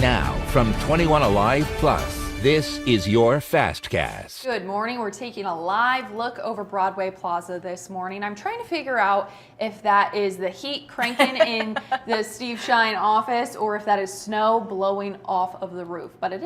Now, from 21Alive Plus, this is your Fastcast. Good morning. We're taking a live look over Broadway Plaza this morning. I'm trying to figure out if that is the heat cranking in the Steve Shine office or if that is snow blowing off of the roof. But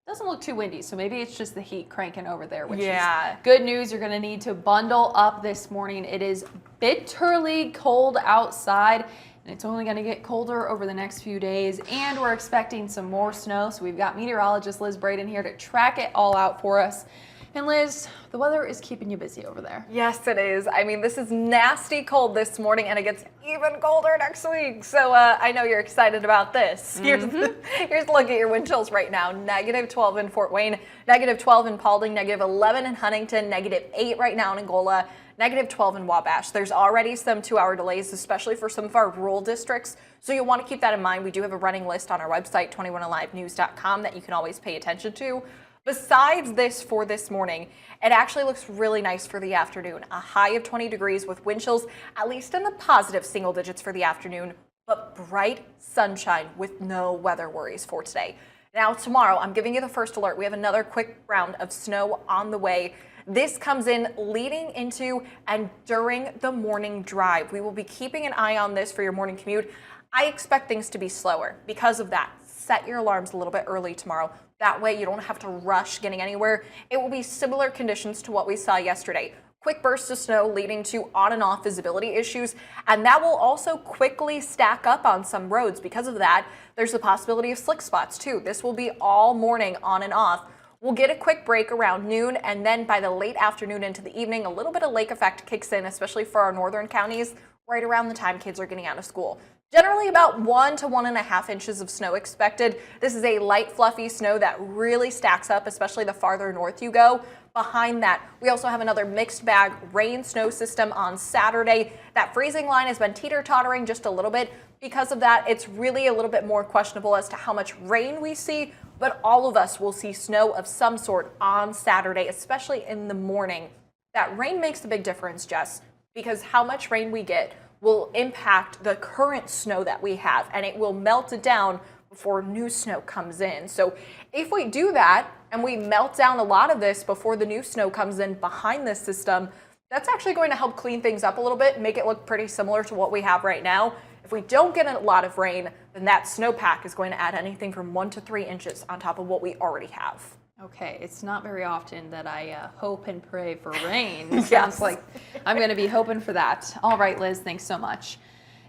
doesn't look too windy, so maybe it's just the heat cranking over there, which is good news. You're going to need to bundle up this morning. It is bitterly cold outside, and it's only going to get colder over the next few days, and we're expecting some more snow, so we've got meteorologist Liz Braden here to track it all out for us. And Liz, the weather is keeping you busy over there. Yes, it is. I mean, this is nasty cold this morning, and it gets even colder next week. So I know you're excited about this. Here's a look at your wind chills right now. -12 in Fort Wayne, -12 in Paulding, -11 in Huntington, -8 right now in Angola, -12 in Wabash. There's already some 2-hour delays, especially for some of our rural districts. So you'll want to keep that in mind. We do have a running list on our website, 21alivenews.com, that you can always pay attention to. Besides this for this morning, it actually looks really nice for the afternoon. A high of 20 degrees with wind chills, at least in the positive single digits for the afternoon, but bright sunshine with no weather worries for today. Now tomorrow, I'm giving you the first alert. We have another quick round of snow on the way. This comes in leading into and during the morning drive. We will be keeping an eye on this for your morning commute. I expect things to be slower. Because of that, set your alarms a little bit early tomorrow. That way you don't have to rush getting anywhere. It will be similar conditions to what we saw yesterday. Quick bursts of snow leading to on and off visibility issues, and that will also quickly stack up on some roads. Because of that, there's the possibility of slick spots too. This will be all morning on and off. We'll get a quick break around noon, and then by the late afternoon into the evening, a little bit of lake effect kicks in, especially for our northern counties, right around the time kids are getting out of school. Generally about 1 to 1.5 inches of snow expected. This is a light, fluffy snow that really stacks up, especially the farther north you go. Behind that, we also have another mixed bag rain-snow system on Saturday. That freezing line has been teeter-tottering just a little bit. Because of that, it's really a little bit more questionable as to how much rain we see, but all of us will see snow of some sort on Saturday, especially in the morning. That rain makes a big difference, Jess, because how much rain we get will impact the current snow that we have, and it will melt it down before new snow comes in. So if we do that and we melt down a lot of this before the new snow comes in behind this system, that's actually going to help clean things up a little bit, make it look pretty similar to what we have right now. If we don't get a lot of rain, then that snowpack is going to add anything from 1 to 3 inches on top of what we already have. Okay, it's not very often that I hope and pray for rain. Yes. Sounds like I'm going to be hoping for that. All right, Liz, thanks so much.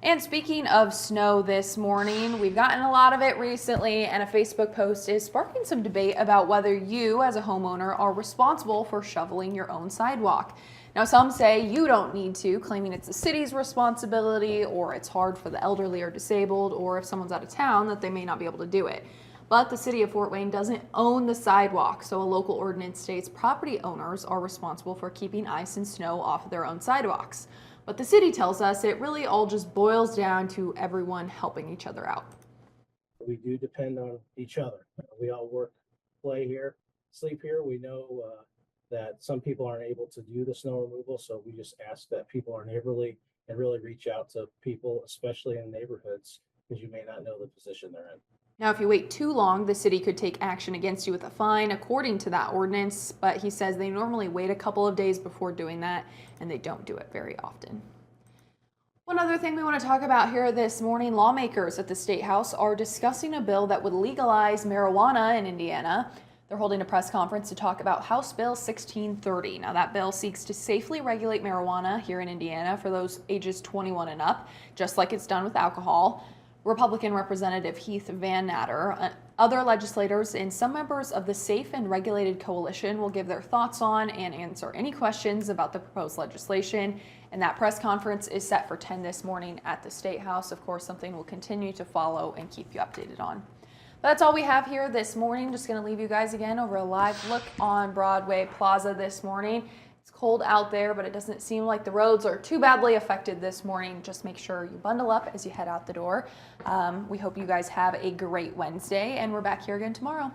And speaking of snow this morning, we've gotten a lot of it recently, and a Facebook post is sparking some debate about whether you, as a homeowner, are responsible for shoveling your own sidewalk. Now, some say you don't need to, claiming it's the city's responsibility, or it's hard for the elderly or disabled, or if someone's out of town, that they may not be able to do it. But the city of Fort Wayne doesn't own the sidewalk, so a local ordinance states property owners are responsible for keeping ice and snow off of their own sidewalks. But the city tells us it really all just boils down to everyone helping each other out. We do depend on each other. We all work, play here, sleep here. We know that some people aren't able to do the snow removal, so we just ask that people are neighborly and really reach out to people, especially in neighborhoods, because you may not know the position they're in. Now, if you wait too long, the city could take action against you with a fine, according to that ordinance, but he says they normally wait a couple of days before doing that, and they don't do it very often. One other thing we want to talk about here this morning, lawmakers at the State House are discussing a bill that would legalize marijuana in Indiana. They're holding a press conference to talk about House Bill 1630. Now, that bill seeks to safely regulate marijuana here in Indiana for those ages 21 and up, just like it's done with alcohol. Republican Representative Heath Van Natter, other legislators, and some members of the Safe and Regulated Coalition will give their thoughts on and answer any questions about the proposed legislation. And that press conference is set for 10 this morning at the State House. Of course, something we'll continue to follow and keep you updated on. But that's all we have here this morning. Just going to leave you guys again over a live look on Broadway Plaza this morning. It's cold out there, but it doesn't seem like the roads are too badly affected this morning. Just make sure you bundle up as you head out the door. We hope you guys have a great Wednesday, and we're back here again tomorrow.